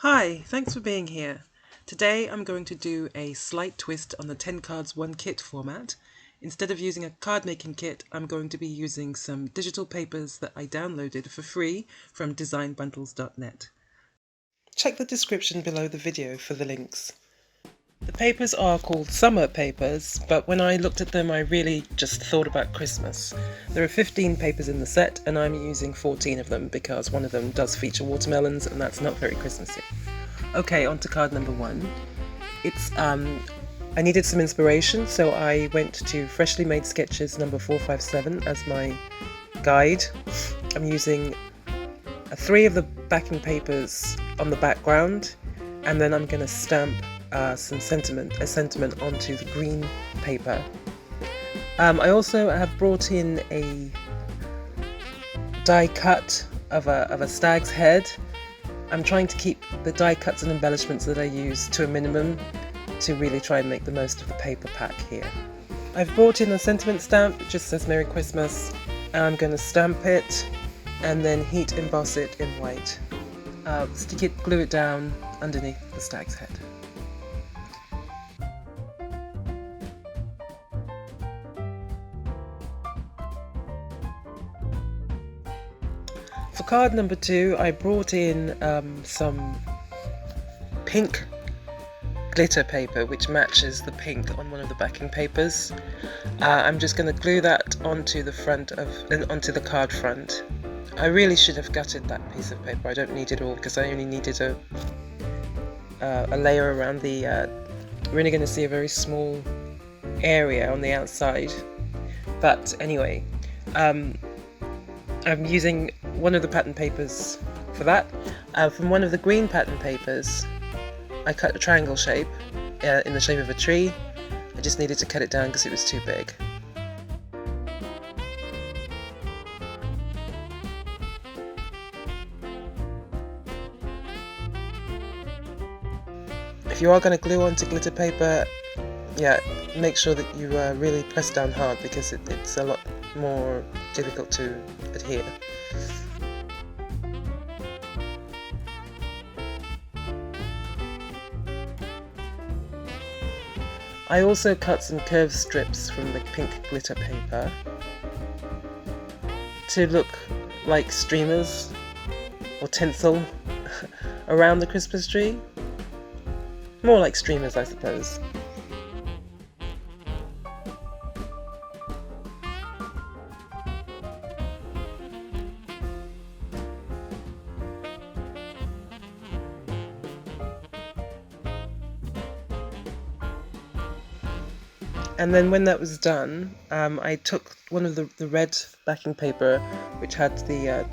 Hi, thanks for being here. Today I'm going to do a slight twist on the 10 cards 1 kit format. Instead of using a card making kit, I'm going to be using some digital papers that I downloaded for free from designbundles.net. Check the description below the video for the links. The papers are called summer papers, but when I looked at them I really just thought about Christmas. There are 15 papers in the set and I'm using 14 of them because one of them does feature watermelons and that's not very Christmassy. Okay, on to card number 1. I needed some inspiration, so I went to Freshly Made Sketches number 457 as my guide. I'm using 3 of the backing papers on the background, and then I'm going to stamp a sentiment onto the green paper. I also have brought in a die cut of a stag's head. I'm trying to keep the die cuts and embellishments that I use to a minimum to really try and make the most of the paper pack here. I've brought in a sentiment stamp that just says Merry Christmas, and I'm going to stamp it and then heat emboss it in white. Stick it, glue it down underneath the stag's head. For card number 2, I brought in some pink glitter paper which matches the pink on one of the backing papers. I'm just going to glue that onto the card front. I really should have gutted that piece of paper. I don't need it all because I only needed a layer around the. We're only going to see a very small area on the outside, but anyway. I'm using one of the pattern papers for that. From one of the green pattern papers, I cut a triangle shape in the shape of a tree. I just needed to cut it down because it was too big. If you are going to glue onto glitter paper, make sure that you really press down hard because it's a lot more difficult to adhere. I also cut some curved strips from the pink glitter paper to look like streamers or tinsel around the Christmas tree. More like streamers, I suppose. And then when that was done, I took one of the red backing paper, which had the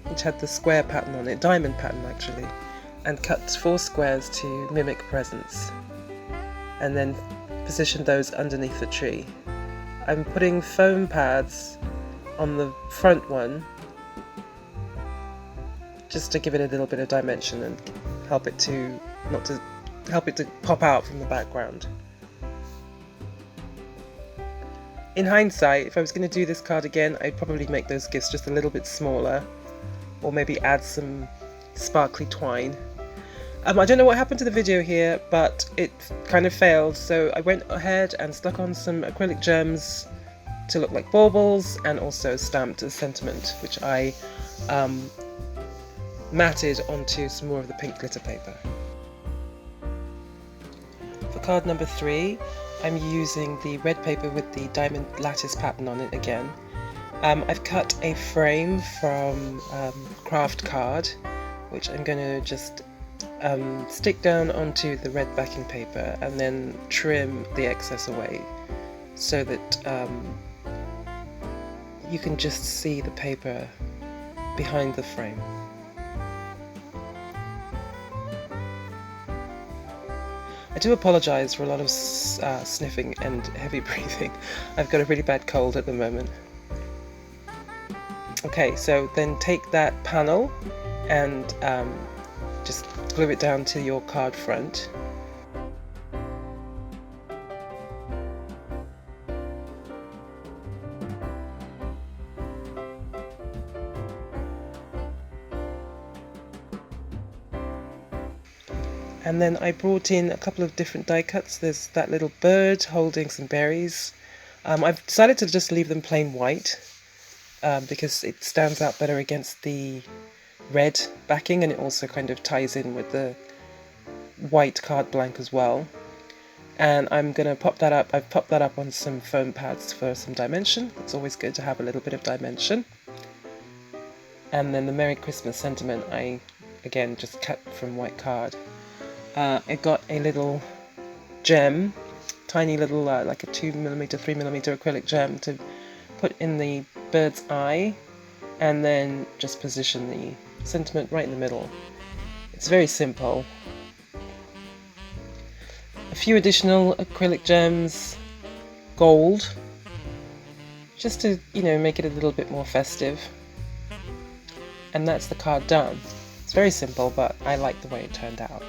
which had the square pattern on it, diamond pattern actually, and cut 4 squares to mimic presents, and then positioned those underneath the tree. I'm putting foam pads on the front one, just to give it a little bit of dimension and help it to pop out from the background. In hindsight, if I was going to do this card again, I'd probably make those gifts just a little bit smaller, or maybe add some sparkly twine. I don't know what happened to the video here, but it kind of failed, so I went ahead and stuck on some acrylic gems to look like baubles, and also stamped a sentiment, which I matted onto some more of the pink glitter paper. For card number 3, I'm using the red paper with the diamond lattice pattern on it again. I've cut a frame from craft card, which I'm going to just stick down onto the red backing paper and then trim the excess away so that you can just see the paper behind the frame. I do apologise for a lot of sniffing and heavy breathing. I've got a really bad cold at the moment. Okay, so then take that panel and just glue it down to your card front. And then I brought in a couple of different die cuts. There's that little bird holding some berries. I've decided to just leave them plain white because it stands out better against the red backing, and it also kind of ties in with the white card blank as well. And I'm going to pop that up. I've popped that up on some foam pads for some dimension. It's always good to have a little bit of dimension. And then the Merry Christmas sentiment I, again, just cut from white card. I got a little gem, tiny little, like a 2mm, 3mm acrylic gem to put in the bird's eye, and then just position the sentiment right in the middle. It's very simple. A few additional acrylic gems, gold, just to, make it a little bit more festive. And that's the card done. It's very simple, but I like the way it turned out.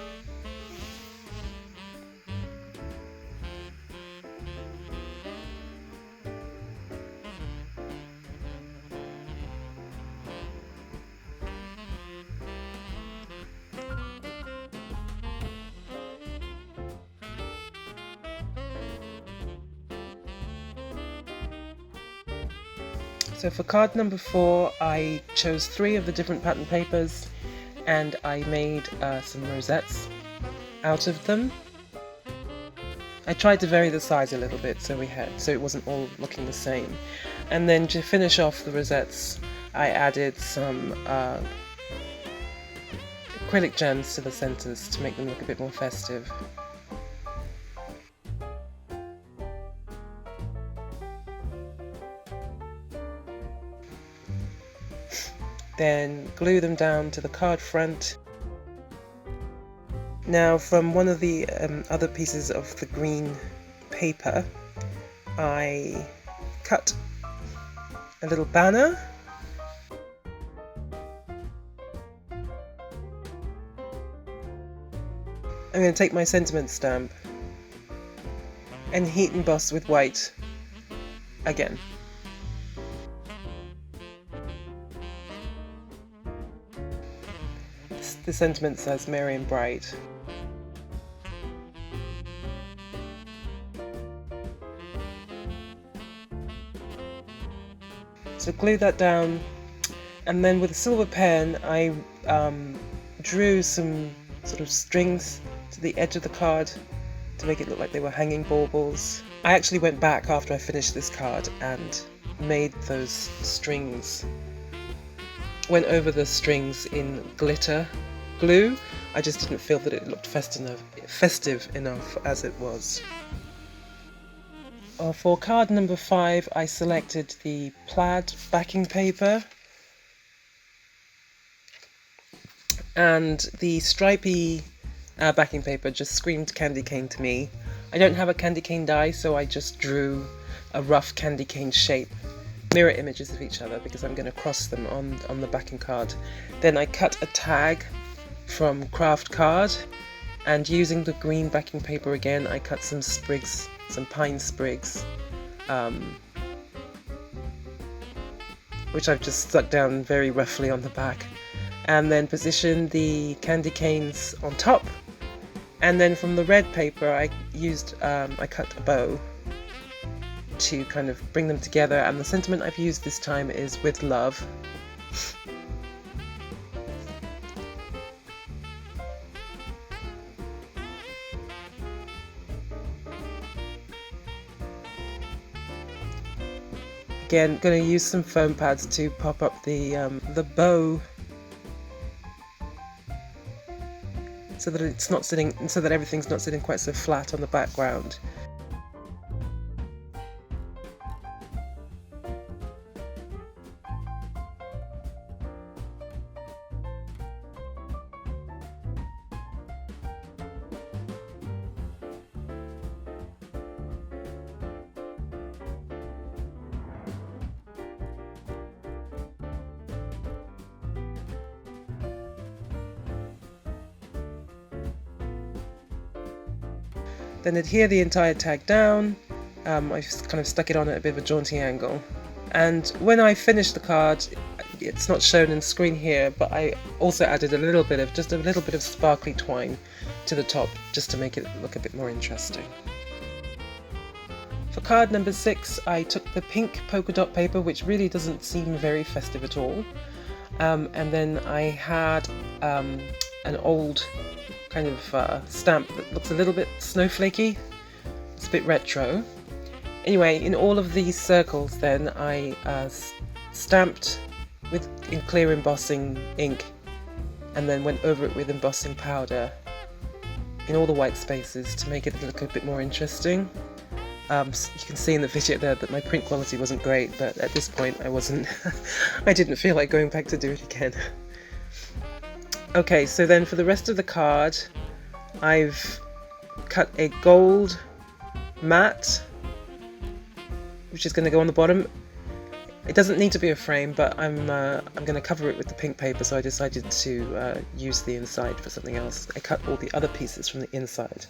So for card number 4, I chose 3 of the different pattern papers, and I made some rosettes out of them. I tried to vary the size a little bit so it wasn't all looking the same. And then to finish off the rosettes, I added some acrylic gems to the centers to make them look a bit more festive. Then glue them down to the card front. Now from one of the other pieces of the green paper, I cut a little banner. I'm going to take my sentiment stamp and heat emboss with white again. The sentiment says merry and bright. So glue that down, and then with a silver pen I drew some sort of strings to the edge of the card to make it look like they were hanging baubles. I actually went back after I finished this card and made those strings, went over the strings in glitter glue. I just didn't feel that it looked festive enough as it was. For card number 5, I selected the plaid backing paper, and the stripy backing paper just screamed candy cane to me. I don't have a candy cane die, so I just drew a rough candy cane shape, mirror images of each other, because I'm going to cross them on the backing card. Then I cut a tag from craft card, and using the green backing paper again, I cut some sprigs, some pine sprigs, which I've just stuck down very roughly on the back, and then positioned the candy canes on top. And then from the red paper I cut a bow to kind of bring them together, and the sentiment I've used this time is with love. Again, going to use some foam pads to pop up the bow so that everything's not sitting quite so flat on the background. Then adhere the entire tag down. I just kind of stuck it on at a bit of a jaunty angle. And when I finished the card, it's not shown in screen here, but I also added just a little bit of sparkly twine to the top, just to make it look a bit more interesting. For card number 6, I took the pink polka dot paper, which really doesn't seem very festive at all, and then I had an old kind of stamp that looks a little bit snowflakey. It's a bit retro. Anyway, in all of these circles then I stamped in clear embossing ink, and then went over it with embossing powder in all the white spaces to make it look a bit more interesting. You can see in the video there that my print quality wasn't great, but at this point I didn't feel like going back to do it again. Okay, so then for the rest of the card, I've cut a gold mat, which is going to go on the bottom. It doesn't need to be a frame, but I'm going to cover it with the pink paper, so I decided to use the inside for something else. I cut all the other pieces from the inside,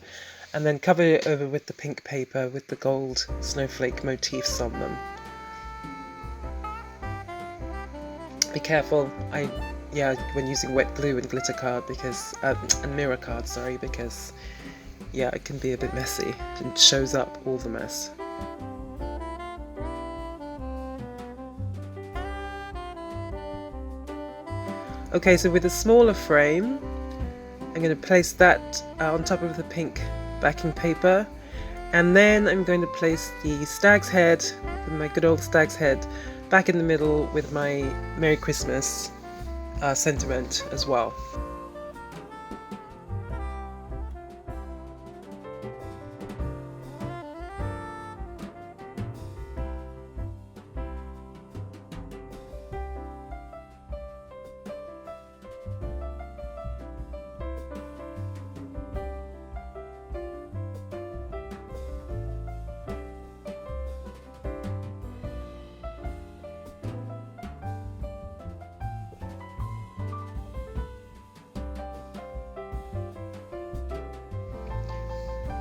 and then cover it over with the pink paper with the gold snowflake motifs on them. Be careful, when using wet glue and glitter card and mirror card, because it can be a bit messy and shows up all the mess. Okay, so with a smaller frame, I'm going to place that on top of the pink backing paper, and then I'm going to place the stag's head, my good old stag's head, back in the middle with my Merry Christmas sentiment as well.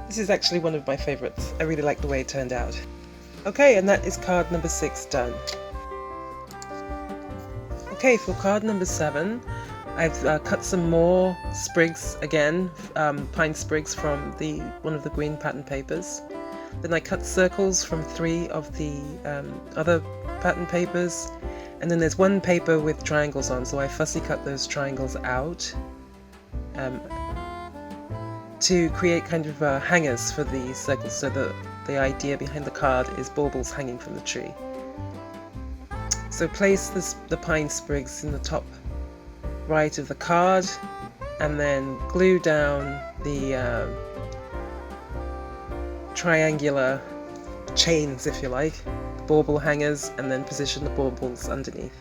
This is actually one of my favourites. I really like the way it turned out. Okay, and that is card number 6 done. Okay, for card number 7, I've cut some more sprigs again, pine sprigs from one of the green pattern papers. Then I cut circles from 3 of the other pattern papers, and then there's one paper with triangles on, so I fussy cut those triangles out to create kind of hangers for the circles, so that the idea behind the card is baubles hanging from the tree. So place the pine sprigs in the top right of the card, and then glue down the triangular chains, if you like, bauble hangers, and then position the baubles underneath.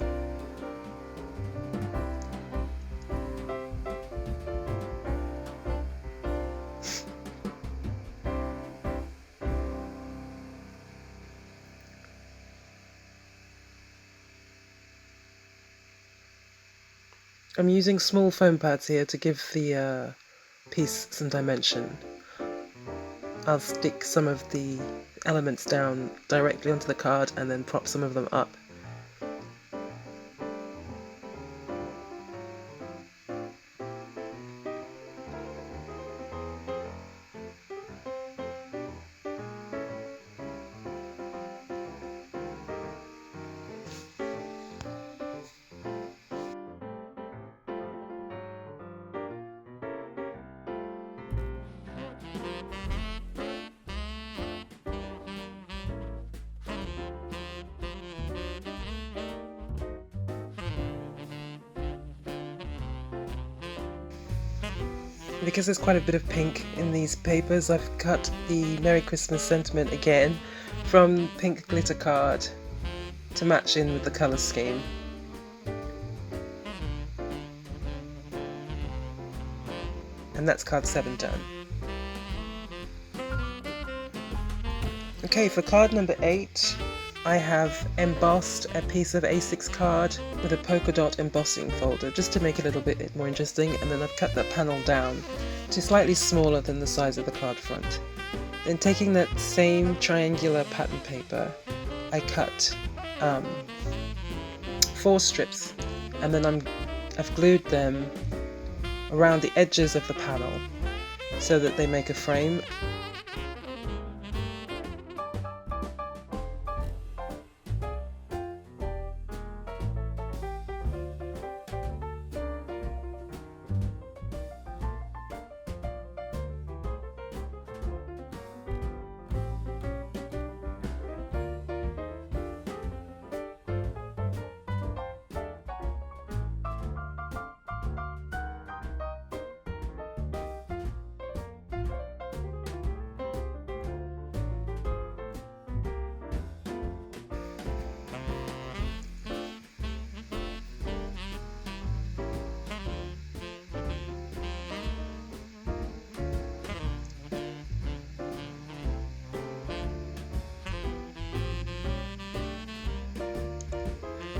I'm using small foam pads here to give the piece some dimension. I'll stick some of the elements down directly onto the card and then prop some of them up. Because there's quite a bit of pink in these papers, I've cut the Merry Christmas sentiment again from pink glitter card to match in with the colour scheme. And that's card 7 done. Okay, for card number 8, I have embossed a piece of A6 card with a polka dot embossing folder, just to make it a little bit more interesting, and then I've cut that panel down to slightly smaller than the size of the card front. Then taking that 4 strips, and then I've glued them around the edges of the panel so that they make a frame.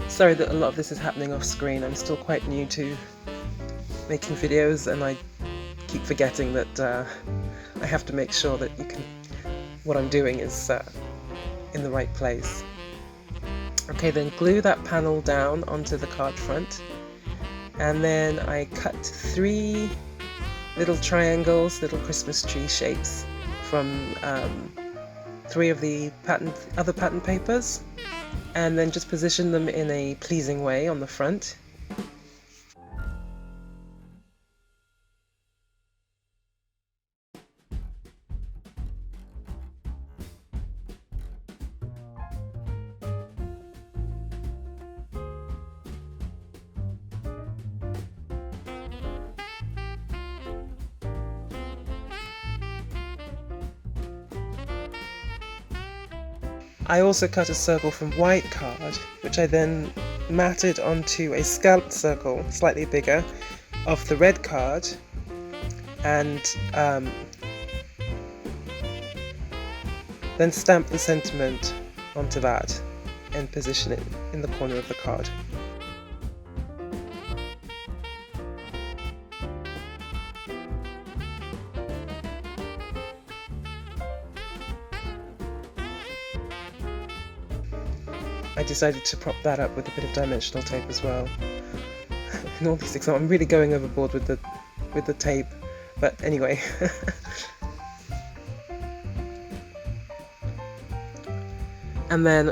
Sorry that a lot of this is happening off screen. I'm still quite new to making videos, and I keep forgetting that I have to make sure that what I'm doing is in the right place. Okay, then glue that panel down onto the card front, and then I cut 3 little triangles, little Christmas tree shapes from 3 of the other pattern papers, and then just position them in a pleasing way on the front. I also cut a circle from white card, which I then matted onto a scalloped circle, slightly bigger, of the red card, and then stamp the sentiment onto that and position it in the corner of the card. I decided to prop that up with a bit of dimensional tape as well. And all these examples, I'm really going overboard with the tape, but anyway. And then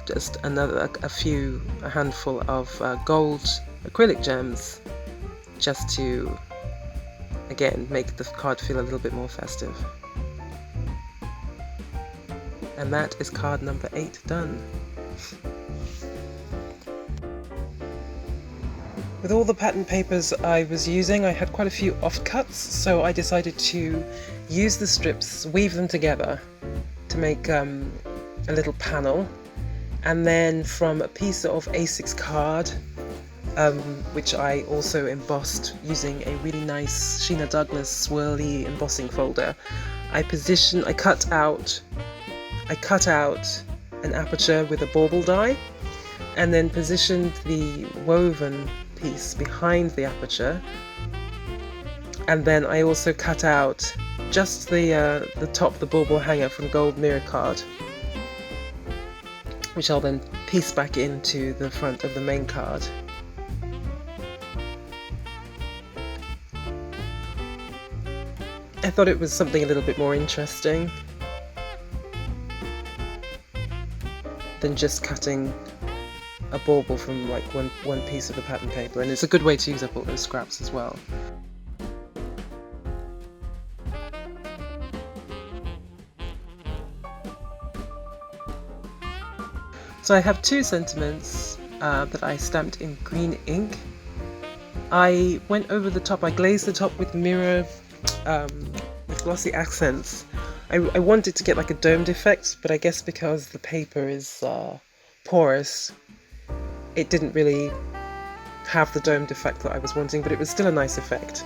just a handful of gold acrylic gems, just to again make the card feel a little bit more festive. And that is card number 8 done. With all the pattern papers I was using, I had quite a few offcuts, so I decided to use the strips, weave them together to make a little panel, and then from a piece of A6 card, which I also embossed using a really nice Sheena Douglas swirly embossing folder, I cut out an aperture with a bauble die, and then positioned the woven piece behind the aperture, and then I also cut out just the top, the bauble hanger from gold mirror card, which I'll then piece back into the front of the main card. I thought it was something a little bit more interesting than just cutting a bauble from like one piece of the pattern paper, and it's a good way to use up all those scraps as well. So I have 2 sentiments that I stamped in green ink. I went over the top, I glazed the top with mirror with glossy accents. I wanted to get like a domed effect, but I guess because the paper is porous, it didn't really have the domed effect that I was wanting, but it was still a nice effect.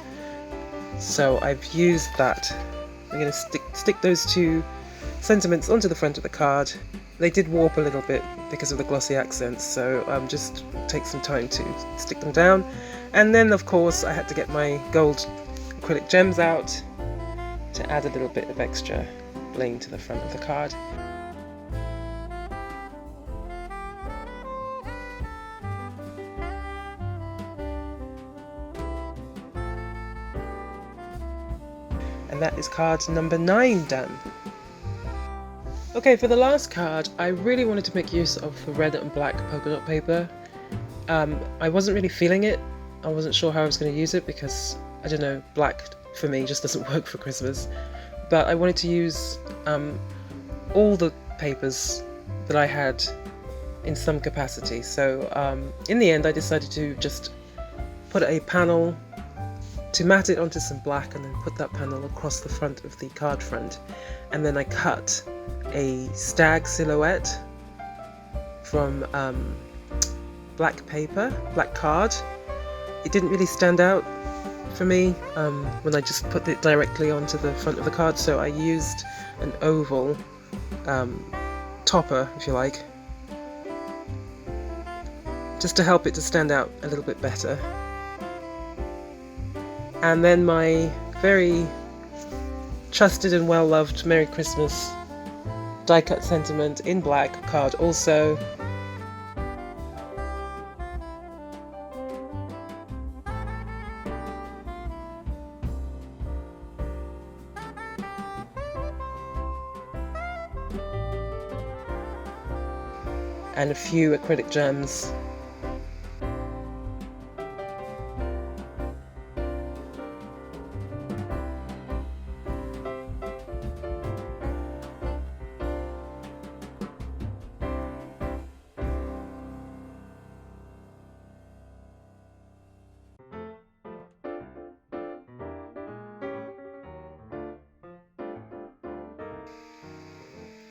So I've used that. I'm going to stick those 2 sentiments onto the front of the card. They did warp a little bit because of the glossy accents, so just take some time to stick them down. And then of course I had to get my gold acrylic gems out to add a little bit of extra bling to the front of the card. And that is card number 9 done. Okay, for the last card, I really wanted to make use of the red and black polka dot paper. I wasn't really feeling it. I wasn't sure how I was going to use it because, I don't know, black for me just doesn't work for Christmas. But I wanted to use all the papers that I had in some capacity. So in the end, I decided to just put a panel, to mat it onto some black, and then put that panel across the front of the card front. And then I cut a stag silhouette from black paper, black card. It didn't really stand out for me when I just put it directly onto the front of the card, so I used an oval topper, if you like, just to help it to stand out a little bit better. And then my very trusted and well-loved Merry Christmas die-cut sentiment in black card also. And a few acrylic gems.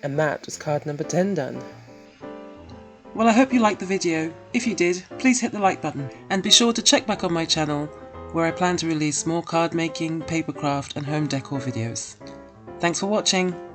And that was card number 10 done. Well, I hope you liked the video. If you did, please hit the like button and be sure to check back on my channel where I plan to release more card making, paper craft and home decor videos. Thanks for watching.